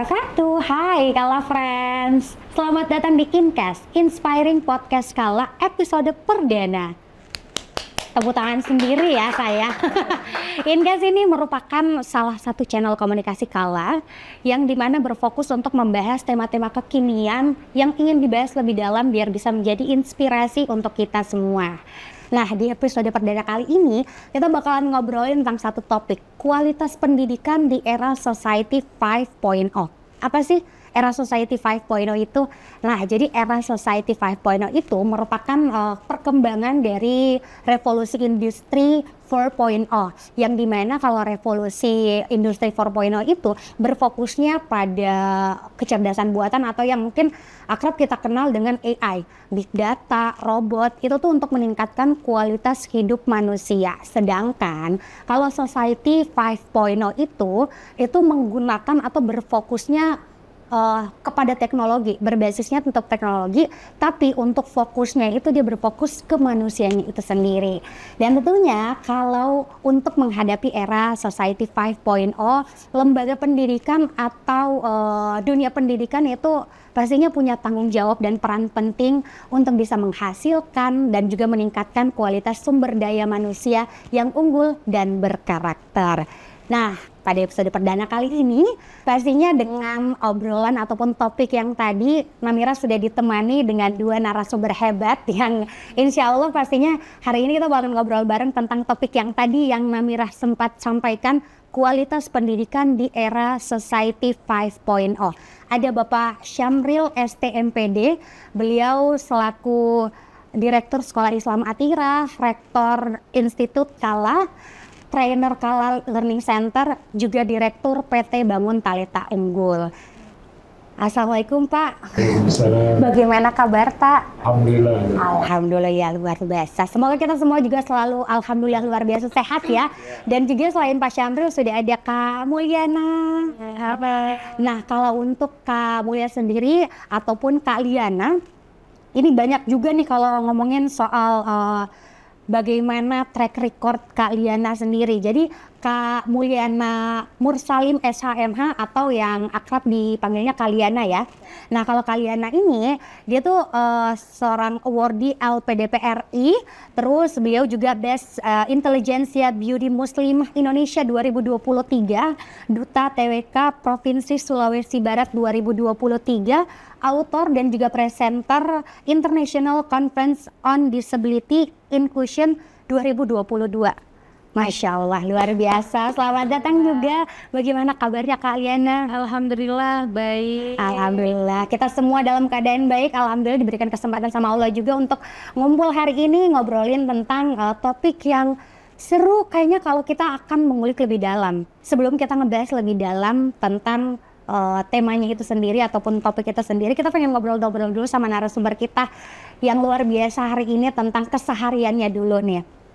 wabarakatuh. Hai Kala Friends. Selamat datang di Incast, Inspiring Podcast Kala episode perdana. Tepuk tangan sendiri ya saya. Incast ini merupakan salah satu channel komunikasi Kala yang dimana berfokus untuk membahas tema-tema kekinian yang ingin dibahas lebih dalam biar bisa menjadi inspirasi untuk kita semua. Nah, di episode perdana kali ini kita bakalan ngobrolin tentang satu topik, kualitas pendidikan di era Society 5.0. Apa sih era Society 5.0 itu? Nah, jadi era Society 5.0 itu merupakan perkembangan dari revolusi industri 4.0, yang dimana kalau revolusi industri 4.0 itu berfokusnya pada kecerdasan buatan atau yang mungkin akrab kita kenal dengan AI, big data, robot, itu tuh untuk meningkatkan kualitas hidup manusia. Sedangkan kalau Society 5.0 itu menggunakan atau berfokusnya kepada teknologi, berbasisnya untuk teknologi, tapi untuk fokusnya itu dia berfokus ke manusianya itu sendiri. Dan tentunya kalau untuk menghadapi era Society 5.0, lembaga pendidikan atau dunia pendidikan itu pastinya punya tanggung jawab dan peran penting untuk bisa menghasilkan dan juga meningkatkan kualitas sumber daya manusia yang unggul dan berkarakter. Nah, pada episode perdana kali ini, pastinya dengan obrolan ataupun topik yang tadi, Namira sudah ditemani dengan dua narasumber hebat yang insya Allah pastinya hari ini kita bakal ngobrol bareng tentang topik yang tadi yang Namira sempat sampaikan, kualitas pendidikan di era Society 5.0. Ada Bapak Syamril STMPD, beliau selaku Direktur Sekolah Islam Atira, Rektor Institut Kala, trainer Kala Learning Center, juga Direktur PT Bangun Talenta Unggul. Assalamualaikum Pak. Waalaikumsalam. Bagaimana kabar Pak? Alhamdulillah. Alhamdulillah ya, luar biasa. Semoga kita semua juga selalu alhamdulillah luar biasa sehat ya. Dan juga selain Pak Syamril sudah ada Kak Mulyana. Nah, kalau untuk Kak Mulya sendiri ataupun Kak Liana, ini banyak juga nih kalau ngomongin soal bagaimana track record Kak Liana sendiri. Jadi Kak Mulyana Mursalim SHMH atau yang akrab dipanggilnya Kak Liana ya. Nah, kalau Kak Liana ini dia tuh seorang awardee LPDP RI, terus beliau juga Best Intelligentsia Beauty Muslim Indonesia 2023, Duta TWK Provinsi Sulawesi Barat 2023, author dan juga presenter International Conference on Disability Inclusion 2022. Masya Allah, luar biasa. Selamat datang juga. Bagaimana kabarnya Kak Liana? Alhamdulillah, baik. Alhamdulillah, kita semua dalam keadaan baik. Alhamdulillah diberikan kesempatan sama Allah juga untuk ngumpul hari ini ngobrolin tentang topik yang seru. Kayaknya kalau kita akan mengulik lebih dalam. Sebelum kita ngebahas lebih dalam tentang temanya itu sendiri ataupun topik kita sendiri, kita pengen ngobrol-ngobrol dulu sama narasumber kita yang luar biasa hari ini tentang kesehariannya dulu nih.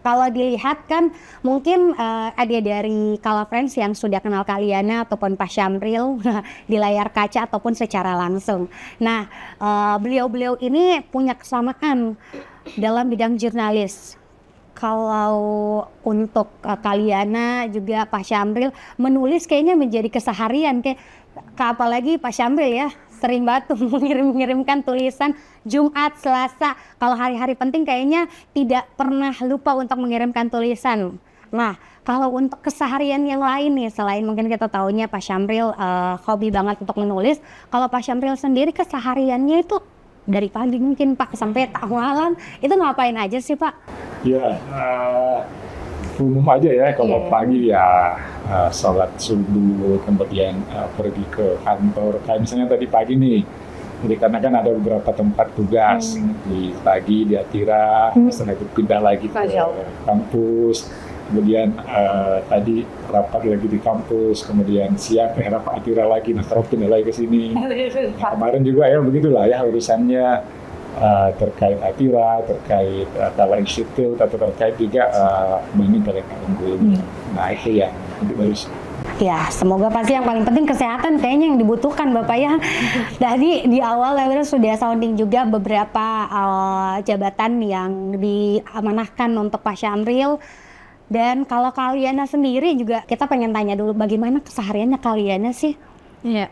Kalau dilihat kan mungkin ada dari Kala Friends yang sudah kenal Kak Liana ataupun Pak Syamril di layar kaca ataupun secara langsung. Nah, beliau-beliau ini punya kesamaan dalam bidang jurnalis. Kalau untuk Kak Liana juga Pak Syamril menulis kayaknya menjadi keseharian, kayak apalagi Pak Syamril ya sering banget tuh mengirimkan tulisan Jumat, Selasa. Kalau hari-hari penting kayaknya tidak pernah lupa untuk mengirimkan tulisan. Nah, kalau untuk keseharian yang lain nih, selain mungkin kita taunya Pak Syamril hobi banget untuk menulis, kalau Pak Syamril sendiri kesehariannya itu dari pagi mungkin Pak sampai malam, itu ngapain aja sih Pak? Ya, umum aja ya, kalau pagi ya sholat subuh, kemudian pergi ke kantor. Kayak misalnya tadi pagi nih, jadi karena kan ada beberapa tempat tugas di pagi di Atira, setelah itu pindah lagi ke kampus. Kemudian tadi rapat lagi di kampus, kemudian siang rapat Atira lagi, nah terus pindah lagi ke sini. Nah, kemarin juga ya begitulah ya urusannya terkait Atira, terkait Kala Institute, atau terkait juga Bangun Talenta Unggul. Nah itu yang harus. Ya, semoga pasti yang paling penting kesehatan kayaknya yang dibutuhkan Bapak ya. Tadi di awal Namira sudah sounding juga beberapa jabatan yang diamanahkan untuk Pak Syamril. Dan kalau Kak Liana sendiri juga kita pengen tanya dulu bagaimana kesehariannya Kak Liana sih? Iya.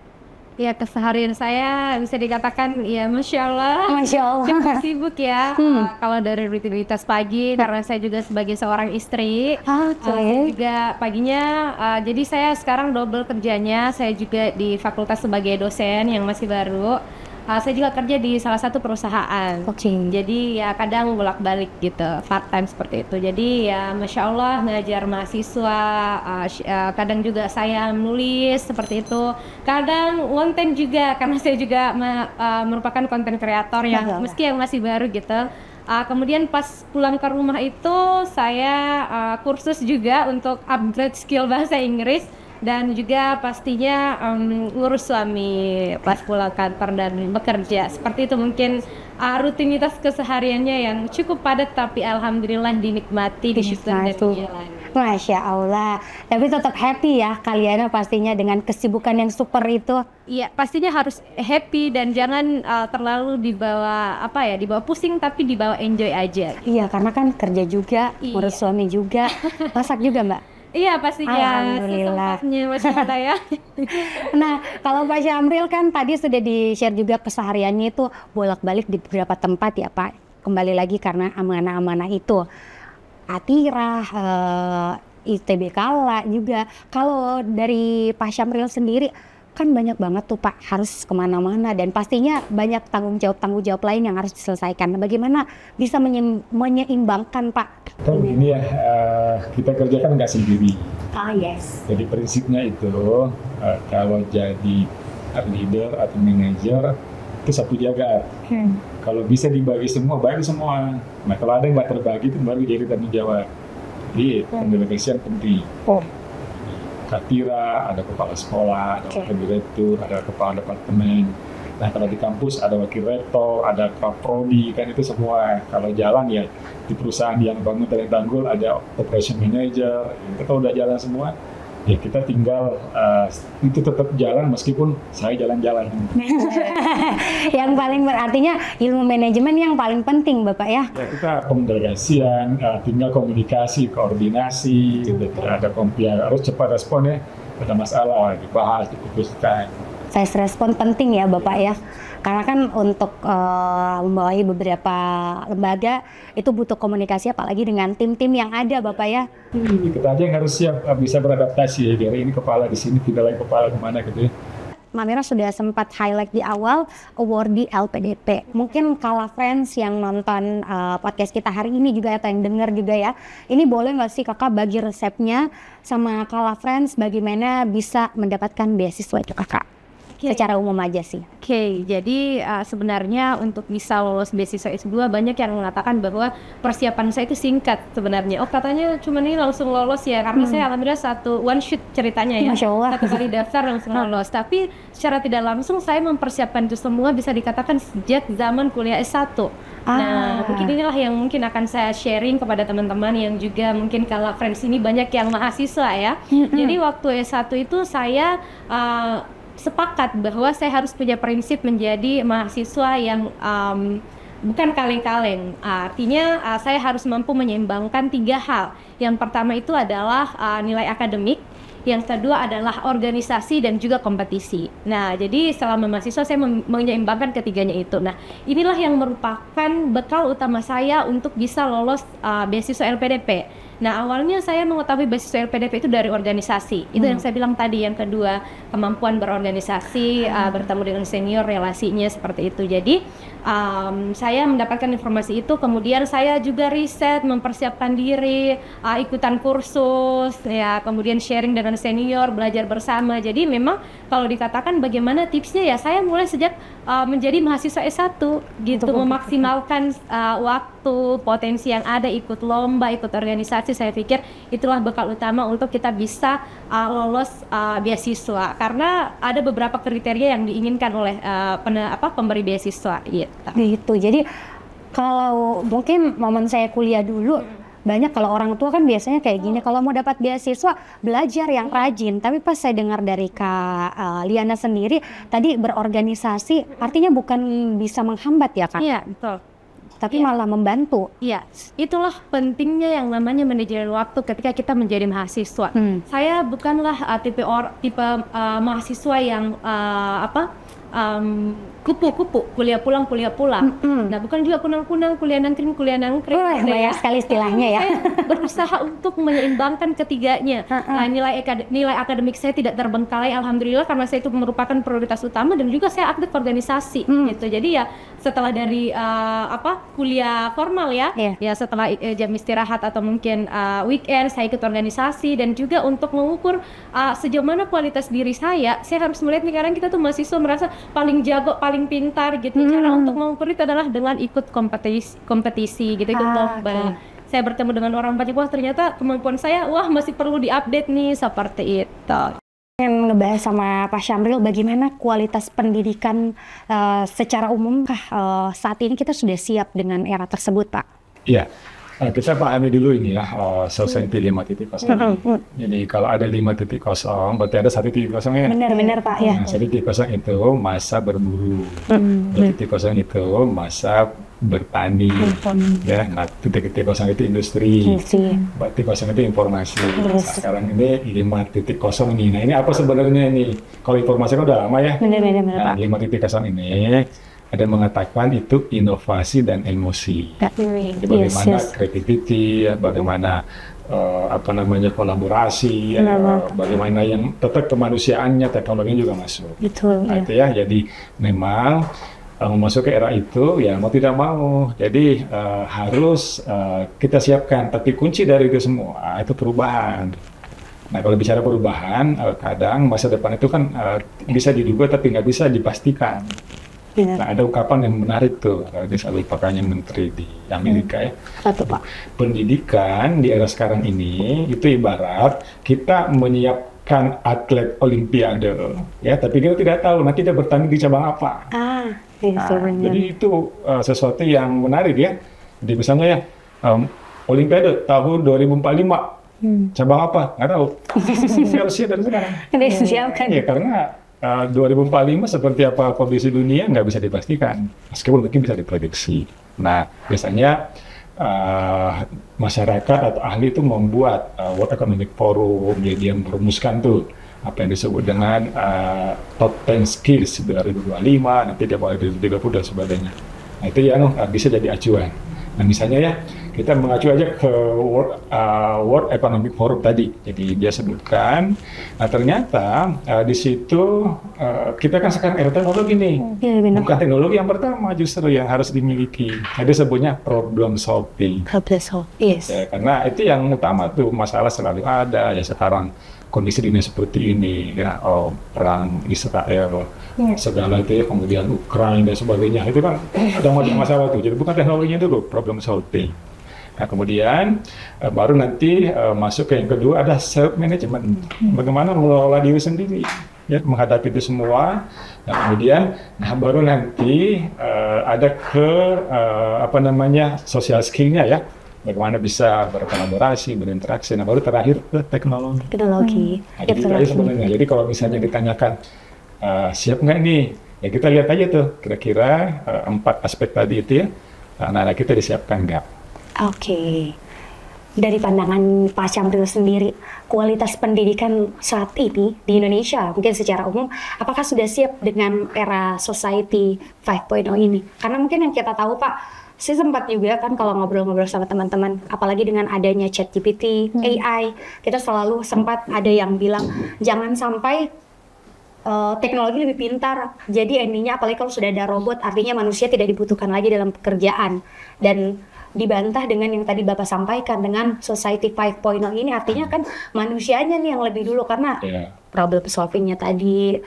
Ya, keseharian saya bisa dikatakan ya Masya Allah. Masya Allah. Cukup sibuk ya. Kalau dari rutinitas pagi, karena saya juga sebagai seorang istri. Saya juga paginya, jadi saya sekarang double kerjanya. Saya juga di fakultas sebagai dosen yang masih baru. Saya juga kerja di salah satu perusahaan. Jadi ya kadang bolak-balik gitu, part time seperti itu. Jadi ya Masya Allah ngajar mahasiswa, kadang juga saya menulis seperti itu. Kadang konten juga, karena saya juga merupakan konten kreator yang meski yang masih baru gitu. Kemudian pas pulang ke rumah itu saya kursus juga untuk upgrade skill bahasa Inggris. Dan juga pastinya ngurus suami pas pulang kantor dan bekerja. Seperti itu mungkin rutinitas kesehariannya yang cukup padat tapi alhamdulillah dinikmati, disusun dan dijalani. Masya Allah. Tapi tetap happy ya kalian pastinya dengan kesibukan yang super itu. Iya, pastinya harus happy dan jangan terlalu dibawa dibawa pusing, tapi dibawa enjoy aja. Iya, karena kan kerja juga, ngurus suami juga, masak juga Mbak. Iya pastinya. Alhamdulillah. Masih ada ya. Nah, kalau Pak Syamril kan tadi sudah di-share juga kesehariannya itu bolak-balik di beberapa tempat ya Pak. Kembali lagi karena amanah-amanah itu. Atirah, ITB Kala juga. Kalau dari Pak Syamril sendiri kan banyak banget tuh Pak, harus kemana-mana dan pastinya banyak tanggung jawab lain yang harus diselesaikan. Bagaimana bisa menyeimbangkan Pak? Kan begini ya, kita kerja kan nggak sendiri. Yes. Jadi prinsipnya itu kalau jadi leader atau manager itu satu jagat. Kalau bisa dibagi semua, bagi semua. Nah kalau ada yang nggak terbagi itu baru jadi tanggung jawab. Jadi pendelegasian penting. Katira, ada kepala sekolah, ada wakil direktur, ada kepala departemen. Nah kalau di kampus ada wakil rektor, ada kaprodi, kan itu semua. Kalau jalan ya di perusahaan yang bangun tanggul ada operation manager. Kalau udah jalan semua, ya kita tinggal itu tetap jalan meskipun saya jalan-jalan. Yang paling berartinya ilmu manajemen yang paling penting Bapak ya. Ya kita pendelegasian, tinggal komunikasi, koordinasi, gitu. Ada harus cepat respon ya, ada masalah dibahas, diputuskan. Fast respon penting ya Bapak ya. Karena kan untuk membawahi beberapa lembaga itu butuh komunikasi apalagi dengan tim-tim yang ada Bapak ya. Kita aja yang harus siap bisa beradaptasi ya. Dari ini kepala di sini, tidak lagi kepala kemana gitu ya. Mbak Mira sudah sempat highlight di awal awardee LPDP. Mungkin Kala Friends yang nonton podcast kita hari ini juga atau yang dengar juga ya. Ini boleh nggak sih Kakak bagi resepnya sama Kala Friends bagaimana bisa mendapatkan beasiswa itu Kakak? Secara umum aja sih. Jadi sebenarnya untuk bisa lolos beasiswa S2 banyak yang mengatakan bahwa persiapan saya itu singkat sebenarnya. Oh katanya cuma ini langsung lolos ya, karena saya alhamdulillah one shoot ceritanya ya. Masya Allah. Satu kali daftar langsung lolos. Tapi secara tidak langsung saya mempersiapkan itu semua bisa dikatakan sejak zaman kuliah S1. Nah mungkin inilah yang mungkin akan saya sharing kepada teman-teman yang juga mungkin Kala Friends ini banyak yang mahasiswa ya. Jadi waktu S1 itu saya sepakat bahwa saya harus punya prinsip menjadi mahasiswa yang bukan kaleng-kaleng. Artinya saya harus mampu menyeimbangkan 3 hal. Yang pertama itu adalah nilai akademik, yang kedua adalah organisasi dan juga kompetisi. Nah, jadi selama mahasiswa saya menyeimbangkan ketiganya itu. Nah, inilah yang merupakan bekal utama saya untuk bisa lolos beasiswa LPDP. Nah, awalnya saya mengetahui beasiswa LPDP itu dari organisasi. Itu yang saya bilang tadi. Yang kedua, kemampuan berorganisasi, bertemu dengan senior, relasinya seperti itu. Jadi, saya mendapatkan informasi itu, kemudian saya juga riset, mempersiapkan diri, ikutan kursus, ya, kemudian sharing dengan senior, belajar bersama. Jadi memang kalau dikatakan bagaimana tipsnya ya, saya mulai sejak menjadi mahasiswa S1 gitu, memaksimalkan waktu, potensi yang ada, ikut lomba, ikut organisasi. Saya pikir itulah bekal utama untuk kita bisa lolos beasiswa, karena ada beberapa kriteria yang diinginkan oleh pemberi beasiswa gitu. Jadi kalau mungkin momen saya kuliah dulu banyak, kalau orang tua kan biasanya kayak gini, kalau mau dapat beasiswa belajar yang rajin. Tapi pas saya dengar dari Kak Liana sendiri tadi berorganisasi, artinya bukan bisa menghambat ya Kak? Iya betul. tapi malah membantu. Iya, itulah pentingnya yang namanya manajemen waktu ketika kita menjadi mahasiswa. Saya bukanlah tipe mahasiswa yang kupu-kupu, kuliah pulang. Nah, bukan juga kunang-kunang, kuliah nangkring. Banyak sekali istilahnya ya. Saya berusaha untuk menyeimbangkan ketiganya. Nah, nilai akademik saya tidak terbengkalai, alhamdulillah, karena saya itu merupakan prioritas utama dan juga saya aktif organisasi gitu. Jadi ya setelah dari kuliah formal ya setelah jam istirahat atau mungkin weekend saya ikut organisasi, dan juga untuk mengukur sejauh mana kualitas diri saya harus melihat nih, kadang kita tuh mahasiswa merasa paling jago, paling pintar gitu. Cara untuk mengukur itu adalah dengan ikut kompetisi gitu, ikut lomba. Saya bertemu dengan orang banyak, wah ternyata kemampuan saya masih perlu diupdate nih, seperti itu. Pengen ngebahas sama Pak Syamril bagaimana kualitas pendidikan secara umum saat ini kita sudah siap dengan era tersebut, Pak? Iya. Kita pahami dulu ini ya, Society 5.0. Jadi kalau ada 5.0, berarti ada 1.0 ya? Benar Pak ya. Nah, 1.0 itu masa berburu, 2.0 itu masa bertani, ya. Nah, 3.0 itu industri, 4.0 itu informasi. Nah, sekarang ini 5.0 ini. Nah, ini apa sebenarnya ini? Kalau informasi kan udah lama ya. Benar Nah, 5.0 ini ada mengatakan itu inovasi dan emosi. Jadi bagaimana creativity, bagaimana kolaborasi, bagaimana yang tetap kemanusiaannya, teknologinya juga masuk. Betul. Nah, itu ya. Jadi memang masuk ke era itu ya mau tidak mau. Jadi harus kita siapkan. Tapi kunci dari itu semua itu perubahan. Nah, kalau bicara perubahan, kadang masa depan itu kan bisa diduga tapi nggak bisa dipastikan. Nah, ada ungkapan yang menarik tuh, dia selalu pakainya menteri di Amerika ya. Satu, Pak. Pendidikan di era sekarang ini itu ibarat kita menyiapkan atlet olimpiade, ya, tapi kita tidak tahu nanti dia bertanding di cabang apa. Jadi itu sesuatu yang menarik ya. Jadi misalnya ya, olimpiade tahun 2045, cabang apa? Nggak tahu. Harus siap dari sekarang. Disiapkan. Ya, karena 2045 seperti apa kondisi dunia nggak bisa dipastikan, meskipun mungkin bisa diprediksi. Nah, biasanya masyarakat atau ahli itu membuat World Economic Forum, jadi dia merumuskan tuh apa yang disebut dengan top 10 skills 2025, nanti dia mulai 2030 dan sebagainya. Nah, itu yang bisa jadi acuan. Nah, misalnya ya, kita mengacu aja ke World Economic Forum tadi. Jadi dia sebutkan, nah ternyata di situ kita kan sekarang era teknologi nih. Bukan teknologi yang pertama justru yang harus dimiliki. Jadi sebutnya problem solving. Yes. Ya, karena itu yang utama tuh, masalah selalu ada ya sekarang. Kondisi dunia seperti ini, ya, perang Israel, segala itu ya, kemudian Ukraina dan sebagainya, itu kan ada macam masalah tuh. Jadi bukan teknologinya dulu, problem solving. Nah, kemudian baru nanti masuk ke yang kedua, ada self management, bagaimana mengelola diri sendiri, ya, menghadapi itu semua. Nah, kemudian, baru nanti ada ke social skillnya ya. Bagaimana bisa berkolaborasi, berinteraksi, nah baru terakhir ke teknologi. Nah, jadi itu aja sebenarnya. Jadi kalau misalnya ditanyakan siap nggak nih, ya kita lihat aja tuh kira-kira 4 aspek tadi itu ya, anak-anak kita disiapkan nggak? Oke. Dari pandangan Pak Syamril sendiri, kualitas pendidikan saat ini di Indonesia, mungkin secara umum, apakah sudah siap dengan era Society 5.0 ini? Karena mungkin yang kita tahu Pak, saya sempat juga kan kalau ngobrol-ngobrol sama teman-teman, apalagi dengan adanya ChatGPT, AI, kita selalu sempat ada yang bilang jangan sampai teknologi lebih pintar. Jadi endingnya apalagi kalau sudah ada robot, artinya manusia tidak dibutuhkan lagi dalam pekerjaan. Dan dibantah dengan yang tadi Bapak sampaikan dengan Society 5.0 ini, artinya kan manusianya nih yang lebih dulu karena problem solvingnya tadi.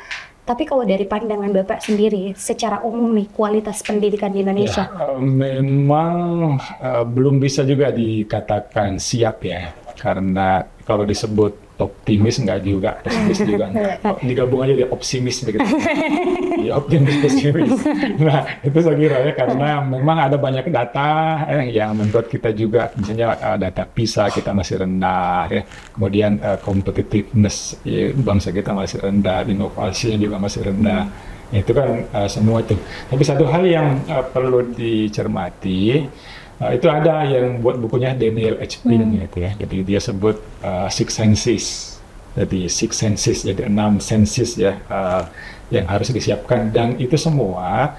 Tapi kalau dari pandangan Bapak sendiri, secara umum nih kualitas pendidikan di Indonesia? Ya, memang belum bisa juga dikatakan siap ya, karena kalau disebut optimis nggak juga, pesimis juga nggak. Digabung aja dia optimis begitu. Ya, optimis pesimis. Nah, itu saya kira ya, karena memang ada banyak data yang membuat kita juga, misalnya data PISA kita masih rendah ya. Kemudian competitiveness ya, bangsa kita masih rendah, inovasinya juga masih rendah. Itu kan semua itu. Tapi satu hal yang perlu dicermati, itu ada yang buat bukunya Daniel H. Pink gitu ya. Jadi dia sebut six senses. Jadi six senses, jadi 6 senses ya yang harus disiapkan, dan itu semua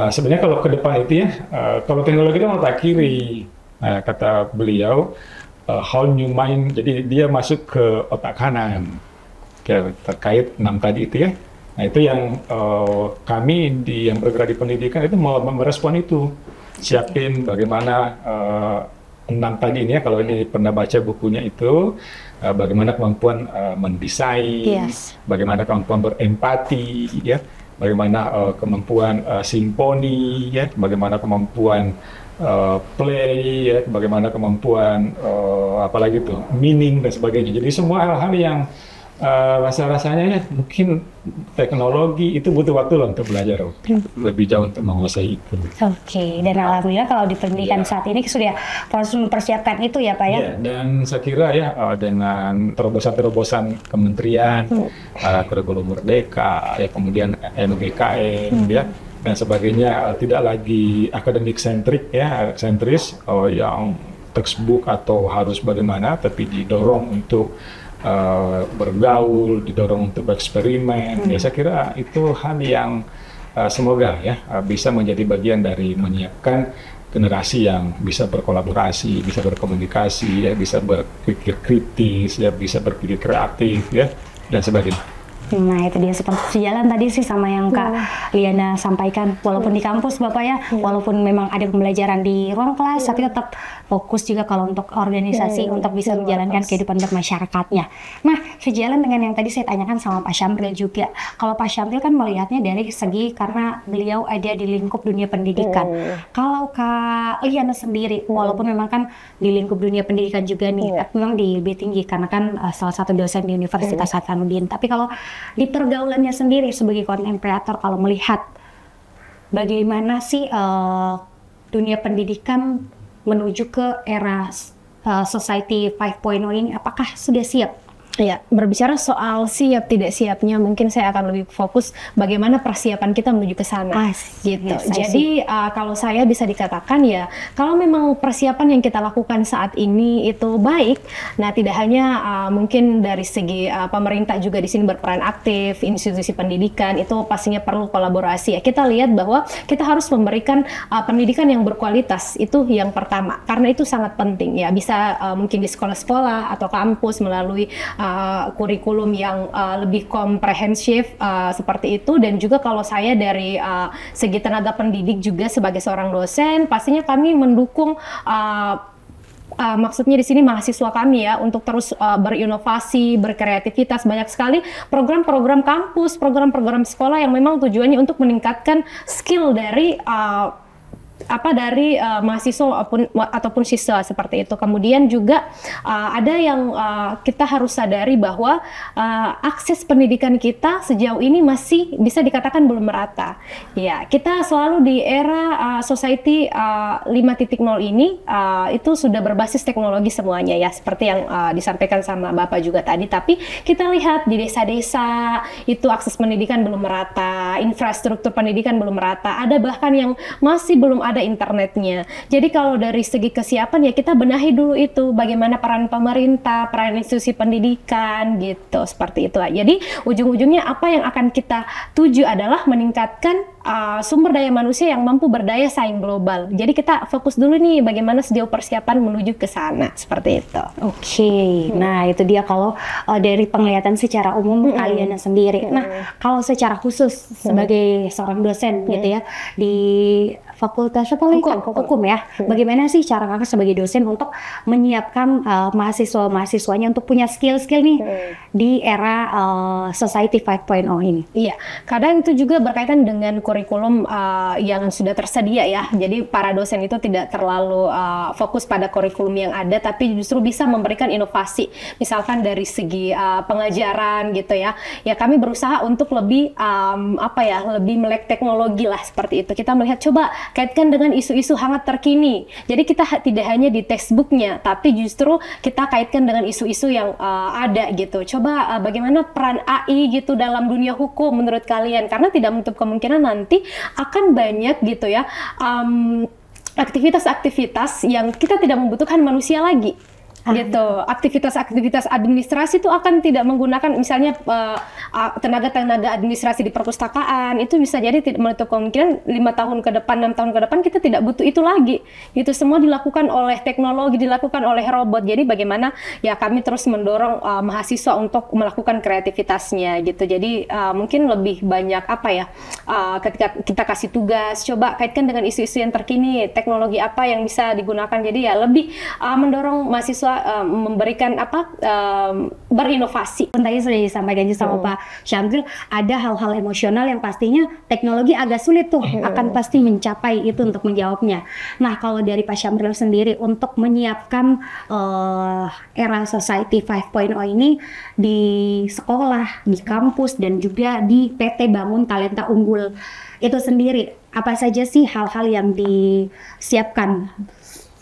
sebenarnya kalau ke depan itu ya, kalau teknologi itu otak kiri. Nah, kata beliau whole new mind, jadi dia masuk ke otak kanan terkait 6 tadi itu ya. Nah itu yang kami yang bergerak di pendidikan itu mau merespon itu, siapin bagaimana 6 tadi ini ya, kalau ini pernah baca bukunya itu, bagaimana kemampuan mendesain, bagaimana kemampuan berempati, ya, bagaimana kemampuan simfoni, ya, bagaimana kemampuan play, ya, bagaimana kemampuan apalagi tuh meaning dan sebagainya. Jadi semua hal-hal yang rasa-rasanya ya mungkin teknologi itu butuh waktu loh untuk belajar lebih jauh untuk menguasai itu. Oke, dan alhamdulillah kalau di pendidikan saat ini sudah harus mempersiapkan itu ya Pak ya. Dan saya kira ya dengan terobosan-terobosan kementerian, kurikulum merdeka, ya kemudian NUGKM ya dan sebagainya, tidak lagi akademik sentris yang textbook atau harus bagaimana, tapi didorong untuk bergaul, didorong untuk bereksperimen. Ya saya kira itu hal yang semoga ya bisa menjadi bagian dari menyiapkan generasi yang bisa berkolaborasi, bisa berkomunikasi, ya bisa berpikir kritis, ya bisa berpikir kreatif, ya dan sebagainya. Nah itu dia seperti sejalan tadi sih sama yang Kak Liana sampaikan, walaupun di kampus Bapak ya, walaupun memang ada pembelajaran di ruang kelas, tapi tetap fokus juga kalau untuk organisasi untuk bisa menjalankan kehidupan bermasyarakatnya. Nah sejalan dengan yang tadi saya tanyakan sama Pak Syamril juga, kalau Pak Syamril kan melihatnya dari segi karena beliau ada di lingkup dunia pendidikan. Kalau Kak Liana sendiri, walaupun memang kan di lingkup dunia pendidikan juga nih, memang di lebih tinggi karena kan salah satu dosen di Universitas Hasanuddin, tapi kalau di pergaulannya sendiri sebagai content creator, kalau melihat bagaimana sih dunia pendidikan menuju ke era society 5.0 ini, apakah sudah siap? Ya, berbicara soal siap tidak siapnya, mungkin saya akan lebih fokus bagaimana persiapan kita menuju ke sana, gitu. Jadi kalau saya bisa dikatakan ya, kalau memang persiapan yang kita lakukan saat ini itu baik, nah tidak hanya mungkin dari segi pemerintah juga di sini berperan aktif, institusi pendidikan itu pastinya perlu kolaborasi. Ya, kita lihat bahwa kita harus memberikan pendidikan yang berkualitas, itu yang pertama, karena itu sangat penting ya. Bisa mungkin di sekolah-sekolah atau kampus melalui kurikulum yang lebih komprehensif seperti itu, dan juga kalau saya dari segi tenaga pendidik juga sebagai seorang dosen, pastinya kami mendukung maksudnya di sini mahasiswa kami ya untuk terus berinovasi, berkreativitas. Banyak sekali program-program kampus, program-program sekolah yang memang tujuannya untuk meningkatkan skill dari mahasiswa ataupun siswa seperti itu. Kemudian juga ada yang kita harus sadari bahwa akses pendidikan kita sejauh ini masih bisa dikatakan belum merata. Ya, kita selalu di era society 5.0 ini itu sudah berbasis teknologi semuanya ya, seperti yang disampaikan sama Bapak juga tadi. Tapi kita lihat di desa-desa itu akses pendidikan belum merata, infrastruktur pendidikan belum merata. Ada bahkan yang masih belum ada internetnya. Jadi kalau dari segi kesiapan ya kita benahi dulu itu bagaimana peran pemerintah, peran institusi pendidikan gitu, seperti itu. Jadi ujung-ujungnya apa yang akan kita tuju adalah meningkatkan sumber daya manusia yang mampu berdaya saing global. Jadi kita fokus dulu nih bagaimana sejauh persiapan menuju ke sana, seperti itu. Oke, nah itu dia kalau dari penglihatan secara umum kalian sendiri. Nah kalau secara khusus sebagai seorang dosen gitu ya di Fakultas Hukum ya, bagaimana sih cara kakak sebagai dosen untuk menyiapkan mahasiswa-mahasiswanya untuk punya skill-skill nih di era Society 5.0 ini? Iya, kadang itu juga berkaitan dengan kurikulum yang sudah tersedia ya. Jadi para dosen itu tidak terlalu fokus pada kurikulum yang ada, tapi justru bisa memberikan inovasi. Misalkan dari segi pengajaran gitu ya. Ya kami berusaha untuk lebih lebih melek teknologi lah seperti itu. Kita melihat coba kaitkan dengan isu-isu hangat terkini. Jadi kita tidak hanya di textbooknya, tapi justru kita kaitkan dengan isu-isu yang ada gitu. Coba bagaimana peran AI gitu dalam dunia hukum menurut kalian? Karena tidak menutup kemungkinan nanti akan banyak gitu ya aktivitas-aktivitas yang kita tidak membutuhkan manusia lagi. Gitu, aktivitas-aktivitas administrasi itu akan tidak menggunakan misalnya tenaga-tenaga administrasi di perpustakaan, itu bisa jadi tidak menutup kemungkinan 5 tahun ke depan, 6 tahun ke depan kita tidak butuh itu lagi. Itu semua dilakukan oleh teknologi, dilakukan oleh robot. Jadi bagaimana ya kami terus mendorong mahasiswa untuk melakukan kreativitasnya gitu. Jadi mungkin lebih banyak apa ya, ketika kita kasih tugas, coba kaitkan dengan isu-isu yang terkini, teknologi apa yang bisa digunakan. Jadi ya lebih mendorong mahasiswa memberikan berinovasi. Tadi sudah disampaikan juga sama Pak Syamril, ada hal-hal emosional yang pastinya teknologi agak sulit tuh akan pasti mencapai itu untuk menjawabnya. Nah, kalau dari Pak Syamril sendiri untuk menyiapkan era society 5.0 ini di sekolah, di kampus dan juga di PT Bangun Talenta Unggul itu sendiri, apa saja sih hal-hal yang disiapkan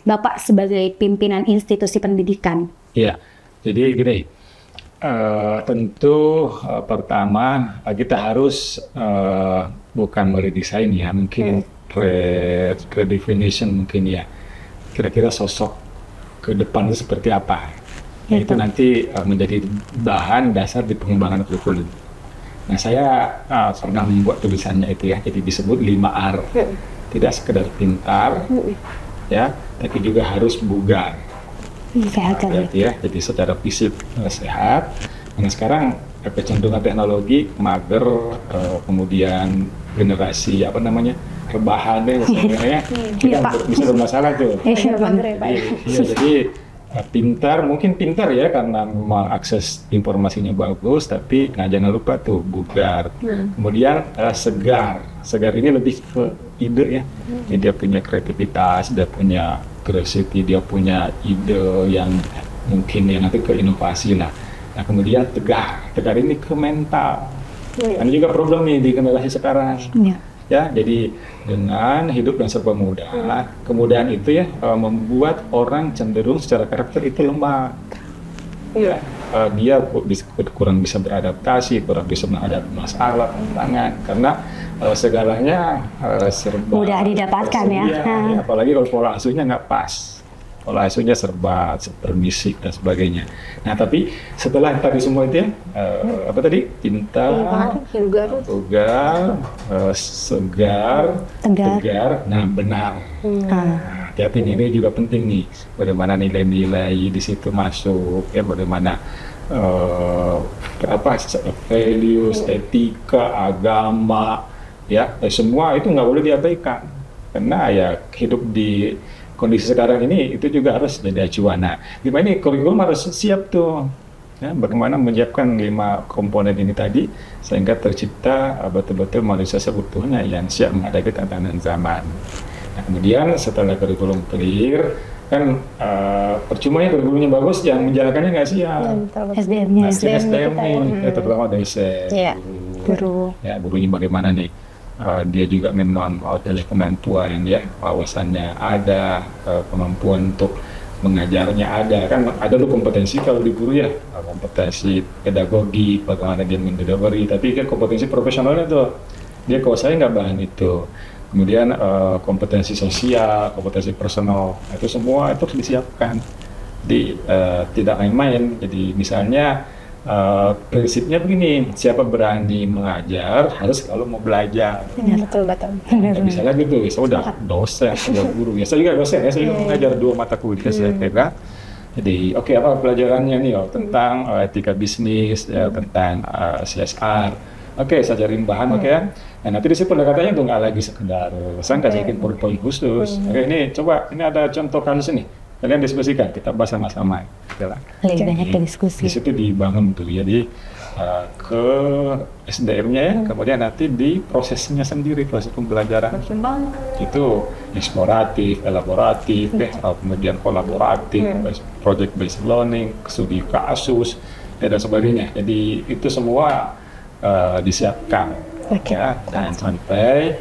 Bapak sebagai pimpinan institusi pendidikan? Iya, jadi gini, tentu pertama kita harus bukan meredesain ya, mungkin redefinition mungkin ya, kira-kira sosok ke depan itu seperti apa. Itu nanti menjadi bahan dasar di pengembangan kurikulum. Nah, saya pernah membuat tulisannya itu ya, jadi disebut 5R, tidak sekedar pintar, ya, tapi juga harus bugar. Sehat kan? Ya, jadi secara fisik sehat. Nah, sekarang kecenderungan teknologi mager, kemudian generasi apa namanya rebahan deh sebenarnya, bisa bermasalah tuh. Jadi pintar, mungkin pintar ya karena mengakses informasinya bagus, tapi jangan lupa tuh bugar. Kemudian segar ini lebih ke ide ya. Jadi dia punya kreativitas, dia punya curiosity, dia punya ide yang mungkin yang nanti ke inovasi lah. Nah, kemudian tegar ini ke mental. Ini juga problem nih di generasi sekarang. Ya, jadi dengan hidup dan serba mudah, kemudian itu ya membuat orang cenderung secara karakter itu lemah. Iya. Dia kurang bisa beradaptasi, kurang bisa menghadapi masalah, tantangan, karena segalanya serba mudah didapatkan ya. Apalagi kalau pola asuhnya nggak pas, pola asuhnya serba permisif dan sebagainya. Nah, tapi setelah tadi semua itu ya, apa tadi, pintar, bugar, segar, tegar, nah benar. Hati-hati ini juga penting nih, bagaimana nilai-nilai di situ masuk, ya bagaimana values, etika, agama, ya semua itu nggak boleh diabaikan, karena ya hidup di kondisi sekarang ini itu juga harus jadi acuan. Nah, gimana ini kurikulum harus siap tuh, ya, bagaimana menyiapkan 5 komponen ini tadi sehingga tercipta betul-betul manusia seutuhnya yang siap menghadapi tantangan zaman. Nah, kemudian setelah kurikulum clear, kan percuma ya kurikulumnya bagus, yang menjalankannya nggak siap. SDM-nya, SDM-nya, terutama dari guru. Ya, gurunya bagaimana nih? Dia juga memang oleh kemampuan ya, wawasannya ada, kemampuan untuk mengajarnya ada. Kan ada loh kompetensi kalau di guru ya, kompetensi pedagogi, bagaimana dia mendelivery, tapi kan kompetensi profesionalnya tuh, dia kalau saya nggak bahan itu. Kemudian kompetensi sosial, kompetensi personal, itu semua itu harus disiapkan. Jadi tidak main-main. Jadi misalnya prinsipnya begini, siapa berani mengajar harus kalau mau belajar. Betul. Misalnya gitu, saya udah dosen, udah guru. Ya saya juga dosen, ya saya juga mengajar 2 mata kuliah saya kira. Jadi apa pelajarannya nih? Tentang etika bisnis, ya, tentang CSR. Saya cariin bahan, ya. Nah, nanti di sini pendekatannya tuh nggak lagi sekedar saya kasihkin poin khusus. Ini coba, ini ada contoh kasus nih, kalian diskusikan, kita bahas sama-sama. Lebih banyak diskusi. Di situ dibangun tuh, jadi ke SDM-nya ya, kemudian nanti di prosesnya sendiri, proses pembelajaran itu eksploratif, elaboratif, kemudian kolaboratif, project based learning, studi kasus, dan sebagainya. Jadi itu semua disiapkan, ya, dan sampai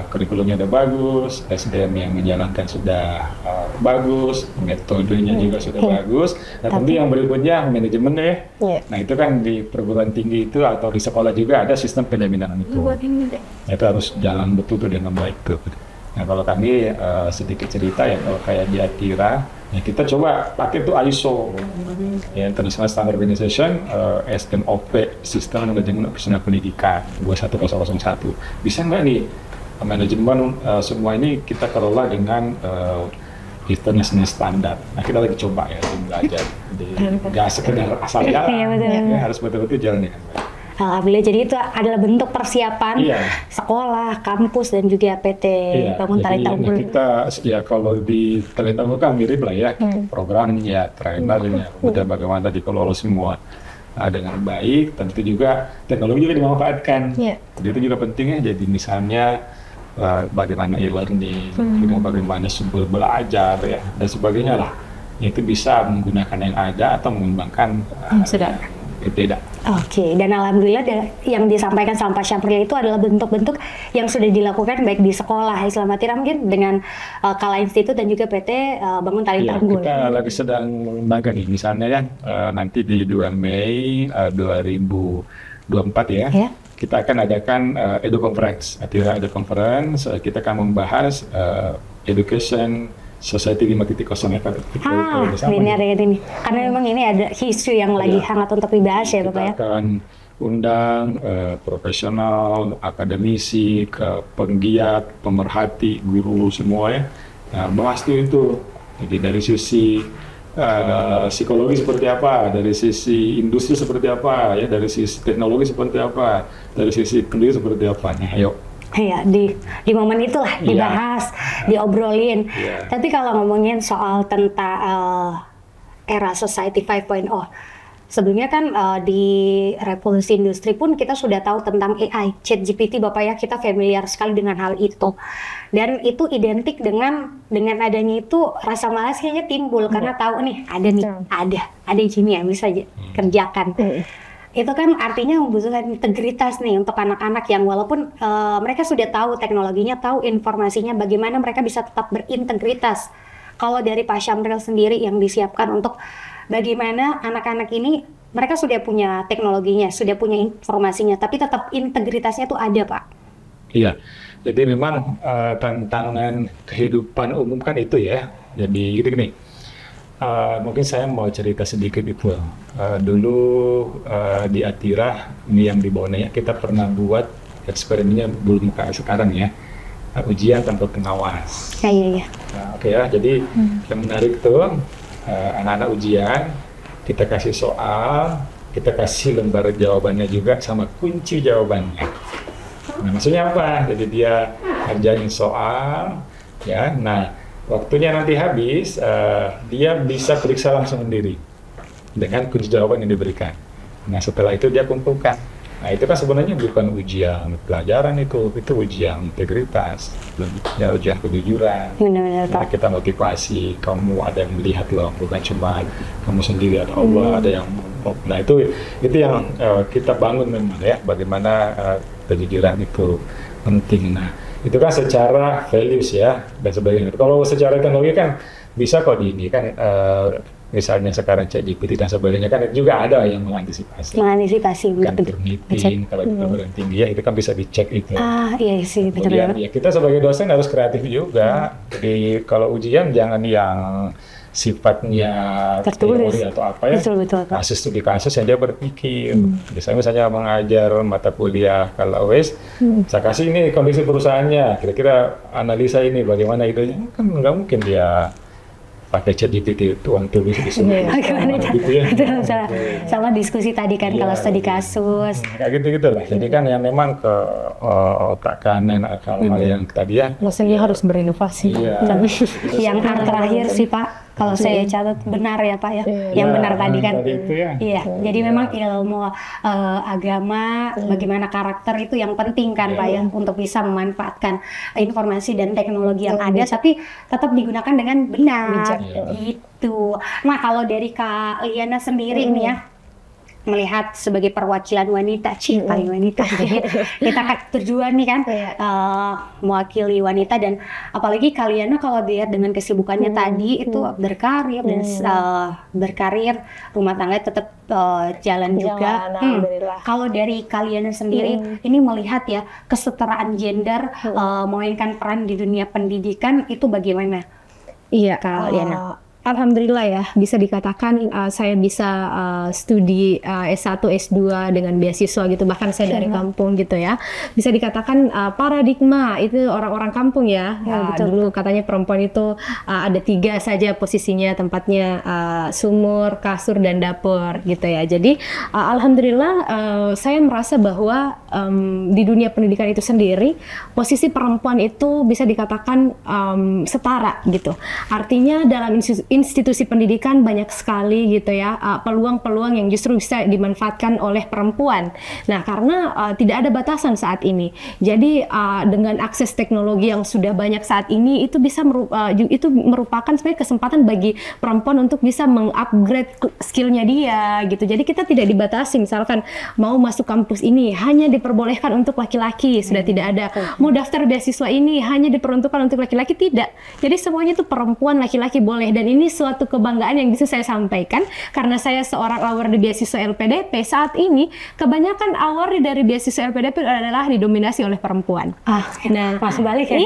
kurikulumnya udah bagus, SDM yang menjalankan sudah bagus, metodenya juga sudah bagus. Dan tentu yang berikutnya manajemen deh. Nah itu kan di perguruan tinggi itu atau di sekolah juga ada sistem pendampingan itu. Nah, itu harus jalan betul dengan baik tuh. Nah kalau kami sedikit cerita ya, kalau kayak di Atira, ya kita coba pakai tuh ISO, ya, International Standard Organization, SMOP, Sistem Manajemen Operasional Pendidikan 21001. Bisa nggak nih manajemen semua ini kita kelola dengan international standard. Nah kita lagi coba ya belajar, nggak sekedar asal jalan, ya, harus betul-betul jalan dengan baik. Alhamdulillah, jadi itu adalah bentuk persiapan sekolah, kampus, dan juga PT Bangun Talenta Unggul. Kita ya kalau di Talenta Unggul kan mirip lah ya, programnya, trainernya, kemudian bagaimana dikelola semua dengan baik. Tentu juga teknologi juga dimanfaatkan. Jadi itu juga pentingnya. Jadi misalnya bagaimana e-learning, bagaimana sumber belajar ya dan sebagainya lah. Itu bisa menggunakan yang ada atau mengembangkan beda. Oke, dan alhamdulillah yang disampaikan sama Pak Syafril itu adalah bentuk-bentuk yang sudah dilakukan baik di sekolah Islam Atira mungkin dengan Kala Institute dan juga PT Bangun Talenta Unggul. Kita lagi sedang mengembangkan ini, misalnya ya nanti di 2 Mei 2024 ya. Kita akan adakan Edu Conference, Atira Edu Conference. Kita akan membahas education Society 5.0 ya Pak. Ini ada ini. Karena memang ini ada isu yang lagi hangat untuk dibahas ya Bapak ya. Kita akan undang profesional, akademisi, penggiat, pemerhati, guru semua ya. Nah, bahas itu. Jadi dari sisi psikologi seperti apa, dari sisi industri seperti apa, ya dari sisi teknologi seperti apa, dari sisi pendidikan seperti apa. Nah, ayo. Iya, di momen itulah dibahas, diobrolin. Tapi kalau ngomongin soal tentang era Society 5.0, sebelumnya kan di revolusi industri pun kita sudah tahu tentang AI, ChatGPT Bapak ya, kita familiar sekali dengan hal itu. Dan itu identik dengan adanya itu rasa malas kayaknya timbul karena tahu nih ada ini yang bisa kerjakan. Itu kan artinya membutuhkan integritas nih untuk anak-anak yang walaupun mereka sudah tahu teknologinya, tahu informasinya, bagaimana mereka bisa tetap berintegritas. Kalau dari Pak Syamril sendiri yang disiapkan untuk bagaimana anak-anak ini, mereka sudah punya teknologinya, sudah punya informasinya, tapi tetap integritasnya tuh ada Pak. Iya, jadi memang tantangan kehidupan umum kan itu ya. Jadi gini. Mungkin saya mau cerita sedikit itu. Dulu di Atira, ini yang di Bone, kita pernah buat eksperimennya belum kayak sekarang ya, ujian tanpa pengawas. Iya. Nah, oke ya, jadi yang menarik tuh anak-anak ujian, kita kasih soal, kita kasih lembar jawabannya juga sama kunci jawabannya. Nah, maksudnya apa? Jadi dia kerjain soal, ya. Nah, waktunya nanti habis, dia bisa periksa langsung sendiri dengan kunci jawaban yang diberikan. Nah setelah itu dia kumpulkan. Nah itu kan sebenarnya bukan ujian pelajaran, itu ujian integritas, ya ujian kejujuran. Benar-benar Pak. Nah, kita motivasi, kamu ada yang melihat loh, bukan cuma kamu sendiri, ada Allah, ada yang. Nah itu yang kita bangun memang ya, bagaimana kejujuran itu penting. Nah itu kan secara values ya dan sebagainya. Kalau secara teknologi kan bisa kok ini kan misalnya sekarang ChatGPT dan sebagainya kan juga ada yang mengantisipasi. Kantor meeting kalau kita berhenti tinggi ya itu kan bisa dicek itu. Iya sih betul. Ya kita sebagai dosen harus kreatif juga. Jadi kalau ujian jangan yang sifatnya teori atau apa ya, betul, kasus studi kasus yang dia berpikir. Misalnya mengajar mata kuliah kalau saya kasih ini kondisi perusahaannya, kira-kira analisa ini bagaimana itu, kan nggak mungkin dia pakai ChatGPT tuang tulis di sini. Gitu ya. Sama diskusi tadi kan kalau studi kasus. Kayak gitu lah. Jadi kan yang memang ke otak kanan hal yang tadi ya. Maksudnya harus berinovasi. Yang terakhir sih Pak. Kalau saya catat benar ya Pak ya, yang benar tadi kan. Iya, jadi memang ilmu agama, bagaimana karakter itu yang penting kan Pak ya, untuk bisa memanfaatkan informasi dan teknologi yang ada, tapi tetap digunakan dengan benar. Gitu. Nah kalau dari Kak Liana sendiri nih ya, melihat sebagai perwakilan wanita, paling wanita. Jadi kita tujuan nih kan mewakili wanita, dan apalagi kalian kalau dilihat dengan kesibukannya tadi itu berkarir dan berkarir, rumah tangga tetap jalan juga. Kalau dari kalian sendiri ini melihat ya kesetaraan gender memainkan peran di dunia pendidikan itu bagaimana? Iya, Liana. Alhamdulillah ya, bisa dikatakan saya bisa studi S1, S2 dengan beasiswa gitu, bahkan saya dari kampung gitu ya. Bisa dikatakan paradigma itu orang-orang kampung ya. Dulu katanya perempuan itu ada 3 saja posisinya, tempatnya sumur, kasur, dan dapur gitu ya. Jadi alhamdulillah saya merasa bahwa di dunia pendidikan itu sendiri, posisi perempuan itu bisa dikatakan setara gitu. Artinya dalam institusi pendidikan banyak sekali gitu ya peluang-peluang yang justru bisa dimanfaatkan oleh perempuan. Nah, karena tidak ada batasan saat ini. Jadi dengan akses teknologi yang sudah banyak saat ini, itu bisa itu merupakan sebenarnya kesempatan bagi perempuan untuk bisa mengupgrade skillnya dia gitu. Jadi kita tidak dibatasi, misalkan mau masuk kampus ini hanya diperbolehkan untuk laki-laki, sudah tidak ada. Mau daftar beasiswa ini hanya diperuntukkan untuk laki-laki, tidak. Jadi semuanya itu perempuan, laki-laki boleh, dan ini suatu kebanggaan yang bisa saya sampaikan karena saya seorang award di beasiswa LPDP. Saat ini kebanyakan award dari beasiswa LPDP adalah didominasi oleh perempuan. Nah, masuk balik ya.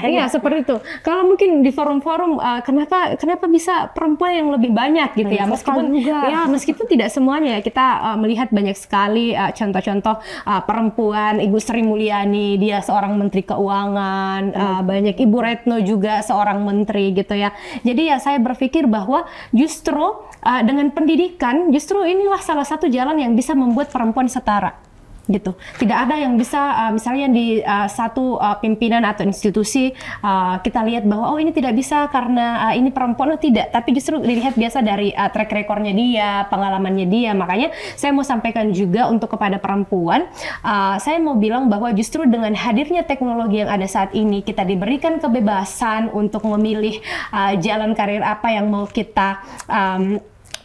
Iya, seperti itu. Kalau mungkin di forum-forum kenapa bisa perempuan yang lebih banyak gitu ya, meskipun tidak semuanya, kita melihat banyak sekali contoh-contoh perempuan. Ibu Sri Mulyani, dia seorang menteri keuangan, banyak Ibu Retno juga seorang menteri gitu ya. Jadi ya saya berpikir bahwa justru dengan pendidikan, justru inilah salah satu jalan yang bisa membuat perempuan setara gitu. Tidak ada yang bisa misalnya di satu pimpinan atau institusi kita lihat bahwa ini tidak bisa karena ini perempuan, tidak, tapi justru dilihat biasa dari track recordnya dia, pengalamannya dia. Makanya saya mau sampaikan juga untuk kepada perempuan, saya mau bilang bahwa justru dengan hadirnya teknologi yang ada saat ini, kita diberikan kebebasan untuk memilih jalan karir apa yang mau kita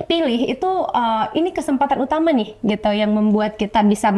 pilih. Itu ini kesempatan utama nih gitu yang membuat kita bisa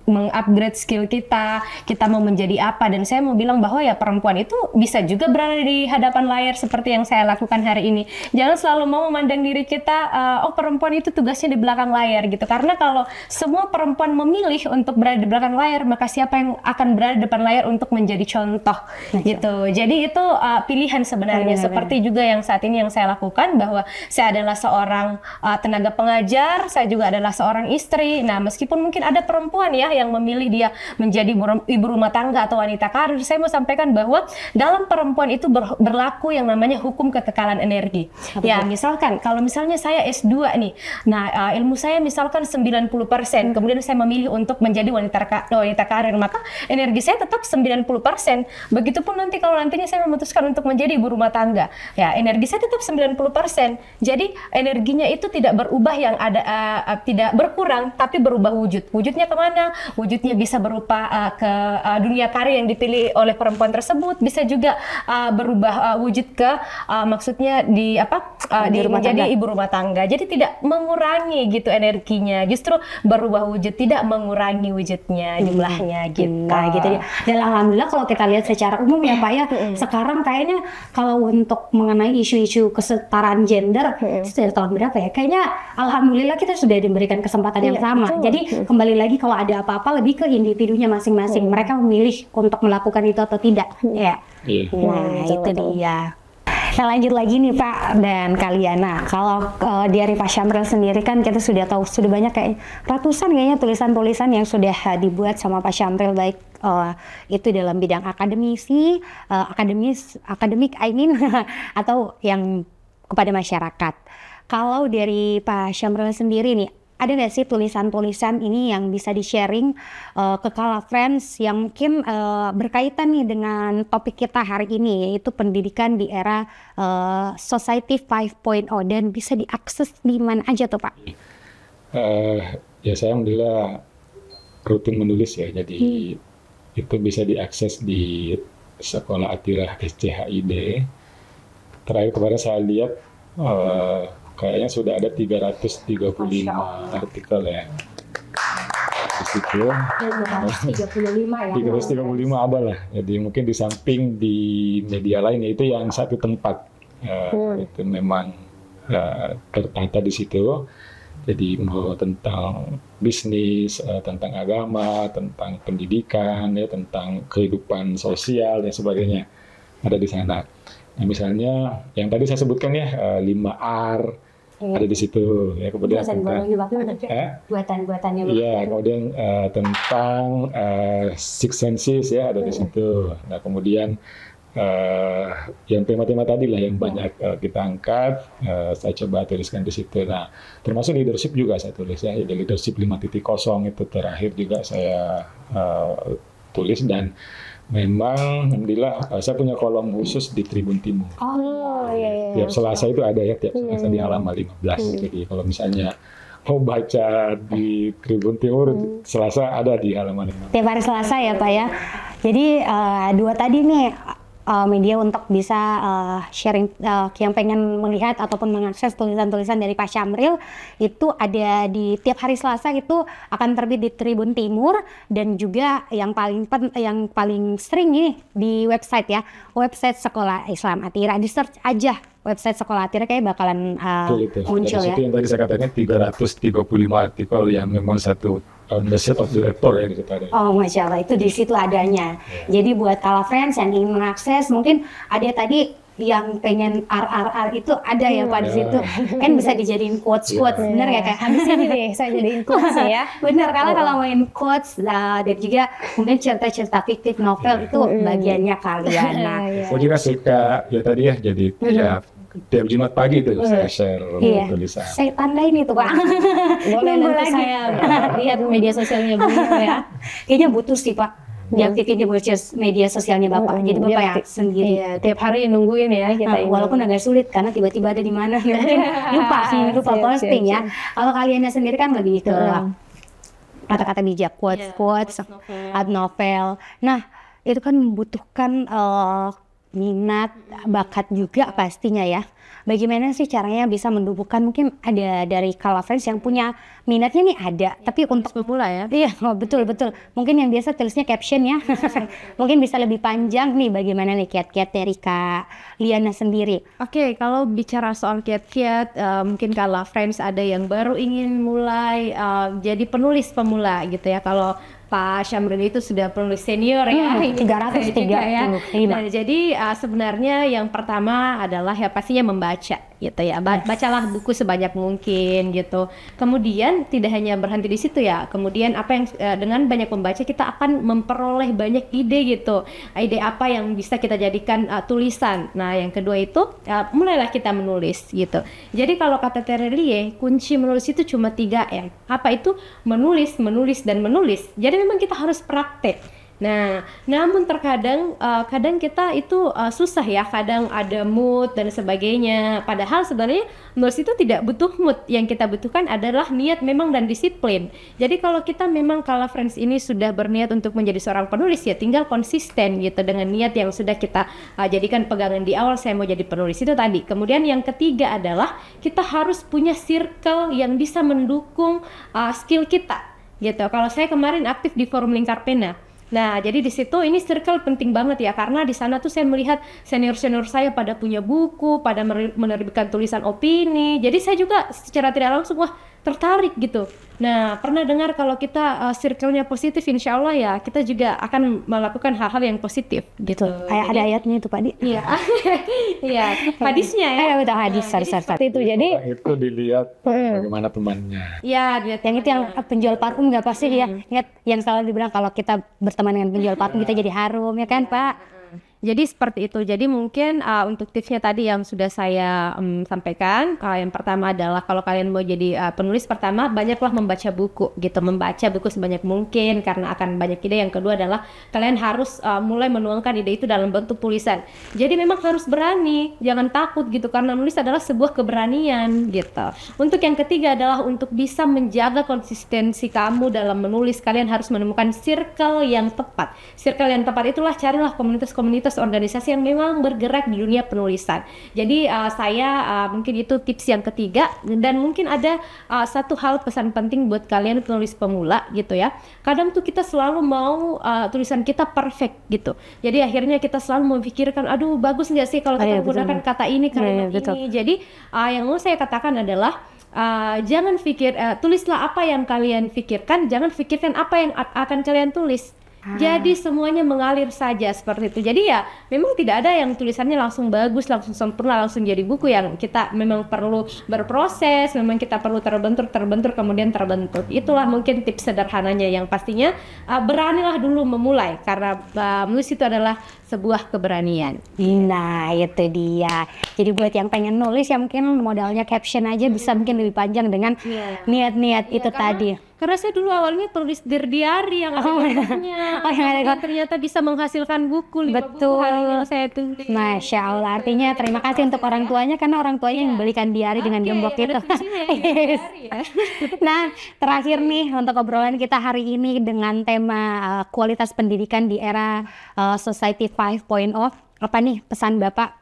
mengupgrade skill kita mau menjadi apa. Dan saya mau bilang bahwa ya perempuan itu bisa juga berada di hadapan layar seperti yang saya lakukan hari ini. Jangan selalu mau memandang diri kita perempuan itu tugasnya di belakang layar gitu, karena kalau semua perempuan memilih untuk berada di belakang layar, maka siapa yang akan berada di depan layar untuk menjadi contoh gitu. Jadi itu pilihan sebenarnya. Seperti juga yang saat ini yang saya lakukan, bahwa saya adalah seorang tenaga pengajar, saya juga adalah seorang istri. Nah, meskipun mungkin ada perempuan ya yang memilih dia menjadi ibu rumah tangga atau wanita karir, saya mau sampaikan bahwa dalam perempuan itu berlaku yang namanya hukum kekekalan energi. Ya, misalkan kalau misalnya saya S2 nih, nah ilmu saya misalkan 90%, kemudian saya memilih untuk menjadi wanita karir, maka energi saya tetap 90%. Begitupun nanti kalau nantinya saya memutuskan untuk menjadi ibu rumah tangga, ya energi saya tetap 90%. Jadi energinya itu tidak berubah, yang ada tidak berkurang, tapi berubah wujud. Wujudnya kemana? Wujudnya bisa berupa ke dunia karir yang dipilih oleh perempuan tersebut, bisa juga berubah wujud ke maksudnya menjadi ibu rumah tangga. Jadi tidak mengurangi gitu energinya, justru berubah wujud, tidak mengurangi wujudnya, jumlahnya gitu. Nah, gitu ya. Dan alhamdulillah kalau kita lihat secara umum ya Pak ya, sekarang kayaknya kalau untuk mengenai isu-isu kesetaraan gender, sudah tahun berapa ya? Kayaknya alhamdulillah kita sudah diberikan kesempatan yang sama. Jadi kembali lagi, kalau ada apa-apa lebih ke individunya masing-masing. Mereka memilih untuk melakukan itu atau tidak. Ya. Nah, itu dia. Nah, lanjut lagi nih Pak dan Kaliana. Kalau dari Pak Syamril sendiri kan kita sudah tahu, sudah banyak kayak ratusan kayaknya tulisan-tulisan yang sudah dibuat sama Pak Syamril, baik itu dalam bidang akademik I mean atau yang kepada masyarakat. Kalau dari Pak Syamril sendiri nih, ada nggak sih tulisan-tulisan ini yang bisa di-sharing ke Kala Friends yang mungkin berkaitan nih dengan topik kita hari ini, yaitu pendidikan di era Society 5.0, dan bisa diakses di mana aja tuh Pak? Ya saya alhamdulillah rutin menulis ya, jadi itu bisa diakses di Sekolah Atirah SCHID. Terakhir kemarin saya lihat kayaknya sudah ada 335 artikel ya di situ. 335 ya. 335 ada lah. Jadi mungkin di samping di media lain itu yang satu tempat itu memang tertata di situ. Jadi mau tentang bisnis, tentang agama, tentang pendidikan, ya tentang kehidupan sosial dan sebagainya ada di sana. Nah, misalnya yang tadi saya sebutkan ya 5R ada di situ. Ya kemudian buatan-buatannya. Iya, kemudian tentang six senses ya ada di situ. Nah kemudian yang tema-tema tadi lah yang banyak kita angkat, saya coba tuliskan di situ. Nah, termasuk leadership juga saya tulis ya, leadership 5.0 itu terakhir juga saya tulis dan memang alhamdulillah saya punya kolom khusus di Tribun Timur. Oh iya. Tiap Selasa itu ada ya, tiap Selasa di halaman 15. Jadi kalau misalnya mau baca di Tribun Timur, Selasa ada di halaman 15. Tiap hari Selasa ya Pak ya. Jadi dua tadi nih media untuk bisa sharing yang pengen melihat ataupun mengakses tulisan-tulisan dari Pak Syamril itu ada di tiap hari Selasa itu akan terbit di Tribun Timur dan juga yang paling sering ini di website ya, website Sekolah Islam Atira. Di search aja website Sekolah Atira kayak bakalan muncul ya. Itu yang tadi saya katakan 335 artikel yang memang satu message of director ya di situ ada. Oh, Masya Allah, itu di situ adanya. Jadi buat Kala Friends yang ingin mengakses, mungkin ada tadi yang pengen RRR itu ada ya Pak di situ. Kan bisa dijadiin quotes, bener ya kayak habis ini deh saya jadiin quotes ya. Bener, kalau main quotes dan juga mungkin cerita-cerita fiktif novel itu bagiannya kalian. Nah, saya juga suka ya tadi ya, jadi tiap Jumat pagi itu saya share tulisan. Saya tandain itu Pak. Boleh nanti saya lihat media sosialnya beliau ya. Kayaknya butuh sih Pak. Diaktifin di media sosialnya Bapak. Jadi Bapak yang sendiri. Iya, tiap hari nungguin ya kita. Walaupun agak sulit karena tiba-tiba ada di mana. lupa posting ya. Kalau kaliannya sendiri kan lebih ke kata-kata bijak, quotes, art novel. Nah, itu kan membutuhkan minat, bakat juga pastinya ya. Bagaimana sih caranya bisa menumbuhkan, mungkin ada dari Kala Friends yang punya minatnya nih ada, tapi untuk pemula ya. Iya, betul. Mungkin yang biasa tulisnya caption ya. Mungkin bisa lebih panjang nih, bagaimana nih kiat-kiat dari Kak Liana sendiri. Oke, kalau bicara soal kiat-kiat, mungkin Kala Friends ada yang baru ingin mulai jadi penulis pemula gitu ya. Kalau Pak Syamril itu sudah penulis senior ya, 335 ya. Nah, jadi sebenarnya yang pertama adalah ya pastinya membaca gitu ya. Bacalah buku sebanyak mungkin gitu. Kemudian tidak hanya berhenti di situ ya. Kemudian apa yang dengan banyak membaca kita akan memperoleh banyak ide gitu. Ide apa yang bisa kita jadikan tulisan. Nah, yang kedua itu mulailah kita menulis gitu. Jadi kalau kata Terelie, kunci menulis itu cuma 3 M. Apa itu? Menulis, dan menulis. Jadi memang kita harus praktek. Nah, namun terkadang kadang kita itu susah ya, kadang ada mood dan sebagainya. Padahal sebenarnya menulis itu tidak butuh mood. Yang kita butuhkan adalah niat memang dan disiplin. Jadi kalau kita memang Kala Friends ini sudah berniat untuk menjadi seorang penulis ya tinggal konsisten gitu dengan niat yang sudah kita jadikan pegangan di awal, saya mau jadi penulis itu tadi. Kemudian yang ketiga adalah kita harus punya circle yang bisa mendukung skill kita gitu. Kalau saya kemarin aktif di forum Lingkar Pena. Nah, jadi di situ ini circle penting banget ya, karena di sana tuh saya melihat senior-senior saya pada punya buku, pada menerbitkan tulisan opini. Jadi saya juga secara tidak langsung tertarik gitu. Nah, pernah dengar kalau kita circle-nya positif, insya Allah ya kita juga akan melakukan hal-hal yang positif gitu. Ada ayatnya itu Pak Di. Iya, iya. Hadisnya ya. Betul hadis. Itu jadi itu dilihat bagaimana temannya. Iya, yang itu yang penjual parfum nggak pasti ya. Ingat yang selalu dibilang kalau kita berteman dengan penjual parfum kita jadi harum ya kan Pak. Jadi seperti itu. Jadi mungkin untuk tipsnya tadi yang sudah saya sampaikan. Yang pertama adalah kalau kalian mau jadi penulis, pertama banyaklah membaca buku gitu. Membaca buku sebanyak mungkin karena akan banyak ide. Yang kedua adalah kalian harus mulai menuangkan ide itu dalam bentuk tulisan. Jadi memang harus berani, jangan takut gitu, karena menulis adalah sebuah keberanian gitu. Untuk yang ketiga adalah untuk bisa menjaga konsistensi kamu dalam menulis, kalian harus menemukan circle yang tepat. Circle yang tepat itulah carilah komunitas-komunitas komunitas organisasi yang memang bergerak di dunia penulisan. Jadi saya mungkin itu tips yang ketiga, dan mungkin ada satu hal pesan penting buat kalian penulis pemula gitu ya. Kadang tuh kita selalu mau tulisan kita perfect gitu. Jadi akhirnya kita selalu memikirkan, aduh bagus nggak sih kalau kita menggunakan kata ini, kalimat ini. Jadi yang mau saya katakan adalah jangan pikir, tulislah apa yang kalian pikirkan, jangan pikirkan apa yang akan kalian tulis. Jadi semuanya mengalir saja seperti itu. Jadi ya memang tidak ada yang tulisannya langsung bagus, langsung sempurna, langsung jadi buku. Yang kita memang perlu berproses, memang kita perlu terbentur kemudian terbentuk. Itulah mungkin tips sederhananya, yang pastinya beranilah dulu memulai, karena menulis itu adalah sebuah keberanian. Nah itu dia. Jadi buat yang pengen nulis ya mungkin modalnya caption aja bisa mungkin lebih panjang dengan niat-niat itu tadi. Karena saya dulu awalnya tulis diary yang ada gambarnya, yang ternyata bisa menghasilkan buku 5 buku hari yang saya tulis. Masya Allah, artinya terima kasih untuk orang tuanya, karena orang tuanya yang belikan diary dengan gembok itu. Nah, terakhir nih untuk obrolan kita hari ini dengan tema kualitas pendidikan di era Society 5.0, apa nih pesan Bapak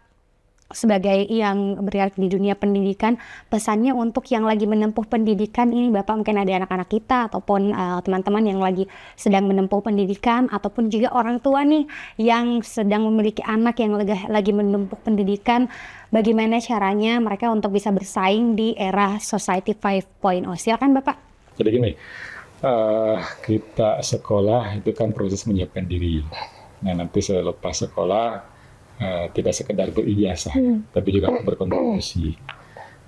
sebagai yang bergerak di dunia pendidikan, pesannya untuk yang lagi menempuh pendidikan ini? Bapak mungkin ada anak-anak kita ataupun teman-teman yang lagi sedang menempuh pendidikan, ataupun juga orang tua nih yang sedang memiliki anak yang lagi menempuh pendidikan, bagaimana caranya mereka untuk bisa bersaing di era Society 5.0? Silakan Bapak. Jadi gini, kita sekolah itu kan proses menyiapkan diri. Nah nanti selepas sekolah tidak sekedar berijazah, tapi juga berkontribusi.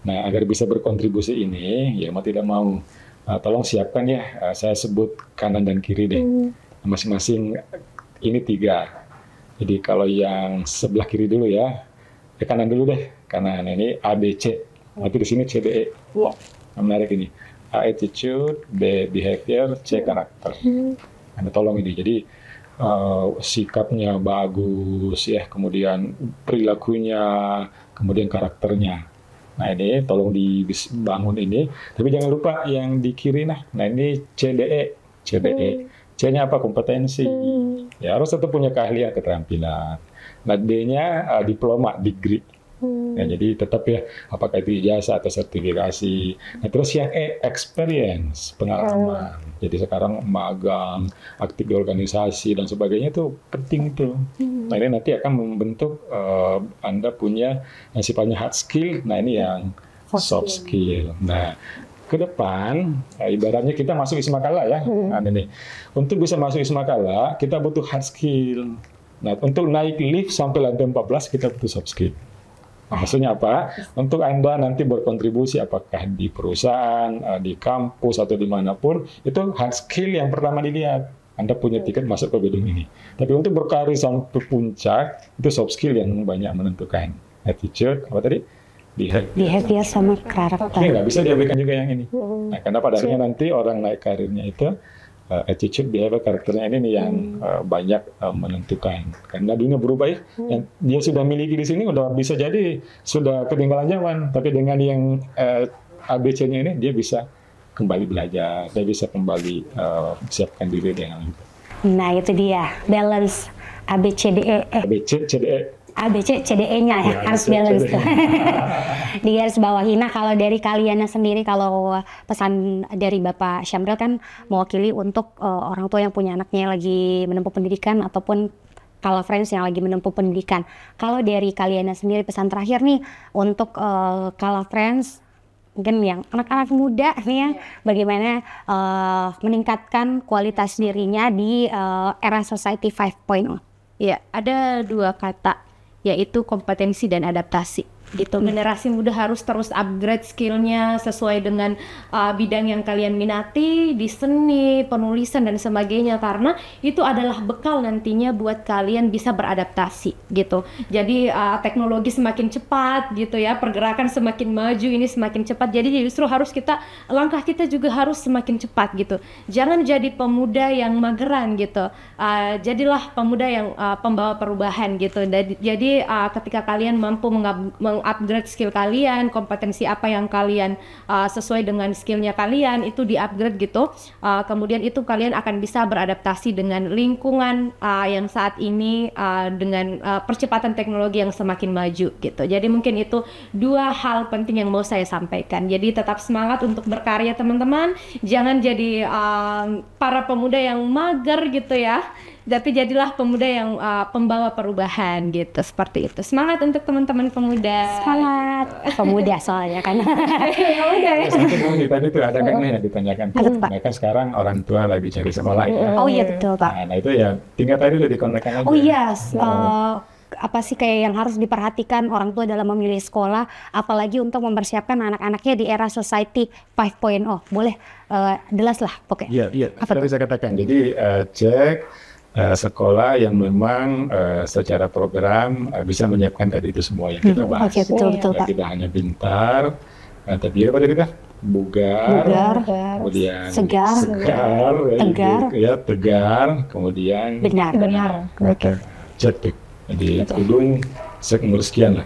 Nah, agar bisa berkontribusi ini, ya mau tidak mau, tolong siapkan ya, saya sebut kanan dan kiri deh. Masing-masing ini 3. Jadi kalau yang sebelah kiri dulu ya, kanan dulu deh. Kanan ini A, B, C. Nanti di sini C, D, E. Wow, menarik ini. A, attitude, B, behavior, C, karakter. Anda tolong ini. Jadi sikapnya bagus ya, kemudian perilakunya, kemudian karakternya. Nah ini tolong dibangun ini, tapi jangan lupa yang di kiri. Nah ini CDE. C-nya apa? Kompetensi. Ya harus tetap punya keahlian, keterampilan. Nah D-nya diploma, degree. Ya, jadi tetap ya, apakah itu ijazah atau sertifikasi. Nah terus yang experience, pengalaman. Jadi sekarang magang, aktif di organisasi dan sebagainya itu penting itu. Nah ini nanti akan membentuk Anda punya yang sifatnya hard skill. Nah ini yang soft skill. Nah ke depan, ibaratnya kita masuk Wisma Kala ya. Nah, ini. Untuk bisa masuk Wisma Kala, kita butuh hard skill. Nah untuk naik lift sampai lantai 14 kita butuh soft skill. Maksudnya apa? Untuk Anda nanti berkontribusi apakah di perusahaan, di kampus atau dimanapun, itu hard skill yang pertama dilihat. Anda punya tiket masuk ke gedung ini. Tapi untuk berkarir sampai puncak, itu soft skill yang banyak menentukan. Attitude, apa tadi? Behavior sama karakter. Nggak bisa diabaikan juga yang ini. Nah, karena pada akhirnya nanti orang naik karirnya itu, attitude, behavior, karakternya ini nih yang banyak menentukan. Karena dunia berubah ya, yang dia sudah miliki di sini udah bisa jadi sudah ketinggalan zaman. Tapi dengan yang ABC-nya ini dia bisa kembali belajar, dia bisa kembali siapkan diri dengan itu. Nah itu dia balance ABCDE. ABCDE. ABCDE-nya ya, harus balance tuh. Di garis bawahi. Nah kalau dari kalian sendiri, kalau pesan dari Bapak Syamril kan mewakili untuk orang tua yang punya anaknya lagi menempuh pendidikan ataupun Kala Friends yang lagi menempuh pendidikan. Kalau dari kalian sendiri pesan terakhir nih untuk Kala Friends, mungkin yang anak-anak muda nih ya, bagaimana meningkatkan kualitas dirinya di era Society 5.0? Ya, ada 2 kata, yaitu kompetensi dan adaptasi. Gitu. Generasi muda harus terus upgrade skillnya sesuai dengan bidang yang kalian minati, di seni, penulisan dan sebagainya, karena itu adalah bekal nantinya buat kalian bisa beradaptasi gitu. Jadi teknologi semakin cepat gitu ya, pergerakan semakin maju, ini semakin cepat, jadi justru harus langkah kita juga harus semakin cepat gitu. Jangan jadi pemuda yang mageran gitu, jadilah pemuda yang pembawa perubahan gitu. Jadi ketika kalian mampu mengupgrade skill kalian, kompetensi apa yang kalian sesuai dengan skillnya kalian itu di-upgrade gitu. Kemudian itu kalian akan bisa beradaptasi dengan lingkungan yang saat ini dengan percepatan teknologi yang semakin maju gitu. Jadi mungkin itu dua hal penting yang mau saya sampaikan. Jadi tetap semangat untuk berkarya teman-teman, jangan jadi para pemuda yang mager gitu ya, tapi jadilah pemuda yang pembawa perubahan gitu, seperti itu. Semangat untuk teman-teman pemuda. Semangat pemuda soalnya kan. Pemuda ya. Mungkin tadi tuh ada kan yang ditanyakan, mereka sekarang orang tua lagi cari sekolah ya. Oh iya betul Pak. Nah itu ya tinggal tadi udah dikontakkan aja. Oh iya, apa sih kayak yang harus diperhatikan orang tua dalam memilih sekolah, apalagi untuk mempersiapkan anak-anaknya di era society 5.0. Boleh jelas lah pokoknya. Iya. Tadi saya katakan. Jadi cek sekolah yang memang secara program bisa menyiapkan tadi itu semua yang kita bahas. Oke, betul Pak. Tidak hanya pintar, tapi apa tadi kita? Bugar, kemudian segar, tegar, kemudian benar. Oke. Cetek. Jadi tudung seumur sekian lah,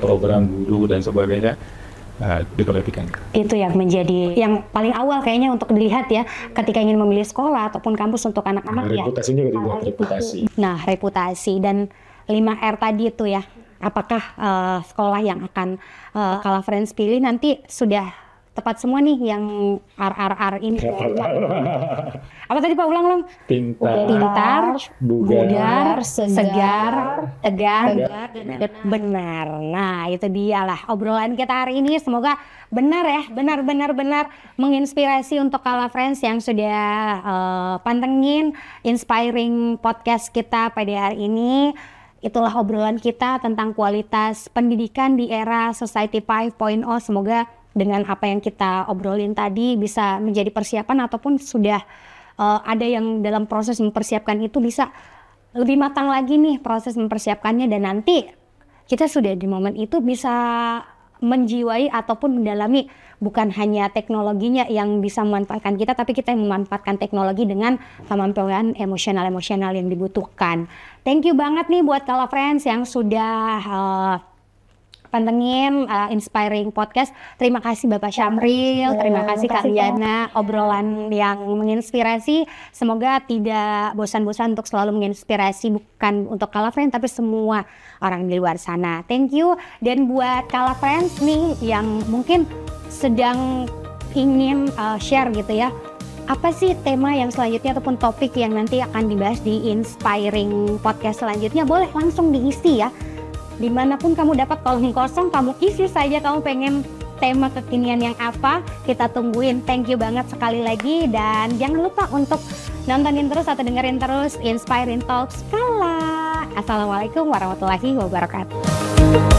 program guru dan sebagainya diperhatikan. Itu yang menjadi yang paling awal kayaknya untuk dilihat ya ketika ingin memilih sekolah ataupun kampus untuk anak-anak ya. Reputasinya juga dilihat, reputasi. Nah, reputasi dan 5R tadi itu ya. Apakah sekolah yang akan Kala Friends pilih nanti sudah tepat semua nih yang R ini. Apa tadi Pak, ulang? Pintar, bugar, segar, tegar, dan benar. Nah, itu dialah obrolan kita hari ini. Semoga benar ya, benar menginspirasi untuk Kala Friends yang sudah pantengin inspiring podcast kita pada hari ini. Itulah obrolan kita tentang kualitas pendidikan di era Society 5.0. Semoga dengan apa yang kita obrolin tadi bisa menjadi persiapan ataupun sudah ada yang dalam proses mempersiapkan itu bisa lebih matang lagi nih proses mempersiapkannya, dan nanti kita sudah di momen itu bisa menjiwai ataupun mendalami bukan hanya teknologinya yang bisa memanfaatkan kita, tapi kita yang memanfaatkan teknologi dengan kemampuan emosional yang dibutuhkan. Thank you banget nih buat Kala Friends yang sudah pantengin Inspiring Podcast. Terima kasih Bapak Syamril, terima kasih Kak Liana, obrolan yang menginspirasi. Semoga tidak bosan-bosan untuk selalu menginspirasi, bukan untuk Kala Friends tapi semua orang di luar sana. Thank you. Dan buat Kala Friends nih yang mungkin sedang ingin share gitu ya, apa sih tema yang selanjutnya ataupun topik yang nanti akan dibahas di Inspiring Podcast selanjutnya, boleh langsung diisi ya. Dimanapun kamu dapat kolom kosong, kamu isi saja kamu pengen tema kekinian yang apa, kita tungguin. Thank you banget sekali lagi, dan jangan lupa untuk nontonin terus atau dengerin terus Inspiring Talks Kala. Assalamualaikum warahmatullahi wabarakatuh.